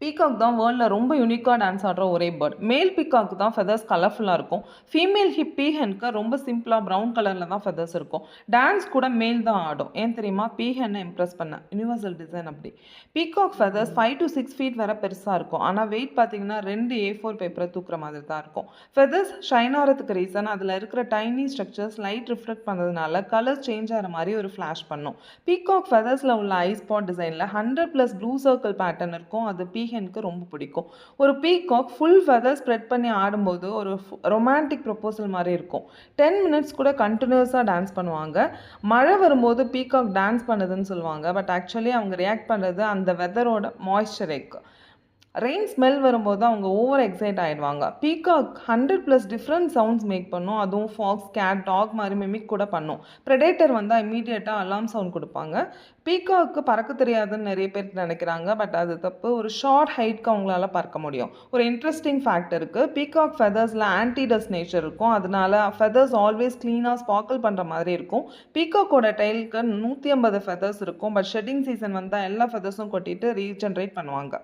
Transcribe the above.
Peacock தான் வேர்ல்ட்ல ரொம்ப யூனிக்கா dance ஆடுற ஒரே பேர்ட். மேல் பீகாக் தான் ஃபெதர்ஸ் கலர்ஃபுல்லா இருக்கும். ஃபீமேல் பீஹென்க்கு ரொம்ப சிம்பிளா ப்ரவுன் கலர்ல தான் ஃபெதர்ஸ் இருக்கும். டான்ஸ் கூட மேல் தான் ஆடும். ஏன் தெரியுமா? பீஹென்ன இம்ப்ரெஸ் பண்ண. யுனிவர்சல் டிசைன் அப்படி. பீகாக் ஃபெதர்ஸ் 5 to 6 ஃபீட் வரை பெருசா இருக்கும். ஆனா வெயிட் பார்த்தீங்கன்னா 2 A4 பேப்பரை தூக்குற மாதிரி தான் இருக்கும். ஃபெதர்ஸ் ஷைன் ஆகிறதுக்கு ரீசன் அதில் இருக்கிற டைனி ஸ்ட்ரக்சர்ஸ் லைட் ரிஃப்ளெக்ட் பண்ணுறதுனால கலர் சேஞ்ச் ஆகிற மாதிரி ஒரு ஃப்ளாஷ் பண்ணும். பீகாக் ஃபெதர்ஸில் உள்ள ஐ ஸ்பாட் டிசைனில் 100+ ப்ளூ சர்க்கிள் பேட்டர்ன் இருக்கும். அது பீஹெனுக்கு ரொம்ப பிடிக்கும். ஒரு பீகாக் ஃபுல் ஃபெதர் ஸ்ப்ரெட் பண்ணி ஆடும்போது ஒரு ரொமான்டிக் ப்ரொபோசல் மாதிரி இருக்கும். 10 மினிட்ஸ் கூட கண்டினியூஸாக டான்ஸ் பண்ணுவாங்க. மழை வரும்போது பீகாக் டான்ஸ் பண்ணுதுன்னு சொல்லுவாங்க. பட் ஆக்சுவலி அவங்க ரியாக்ட் பண்ணுறது அந்த வெதரோட மாய்ஸ்சரைக்கு. ரெயின் ஸ்மெல் வரும்போது அவங்க ஓவர் எக்ஸைட் ஆகிடுவாங்க. பீகாக் 100+ டிஃப்ரெண்ட் சவுண்ட்ஸ் மேக் பண்ணும். அதுவும் ஃபாக்ஸ், கேட், டாக் மாதிரி மிமிக் கூட பண்ணும். ப்ரெடேட்டர் வந்தால் இமீடியட்டாக அலாம் சவுண்ட் கொடுப்பாங்க. பீகாக்கு பறக்க தெரியாதுன்னு நிறைய பேர் நினைக்கிறாங்க. பட் அது தப்பு. ஒரு ஷார்ட் ஹைட்க்கு அவங்களால பறக்க முடியும். ஒரு இன்ட்ரெஸ்டிங் ஃபேக்ட் இருக்குது. பீகாக் ஃபெதர்ஸில் ஆன்டிடஸ்ட் நேச்சர் இருக்கும். அதனால ஃபெதர்ஸ் ஆல்வேஸ் க்ளீனாக ஸ்பார்க்கிள் பண்ணுற மாதிரி இருக்கும். பீகாக்கோட டைலுக்கு 150 ஃபெதர்ஸ் இருக்கும். பட் ஷெட்டிங் சீசன் வந்தால் எல்லா ஃபெதர்ஸும் கொட்டிட்டு ரீஜென்ரேட் பண்ணுவாங்க.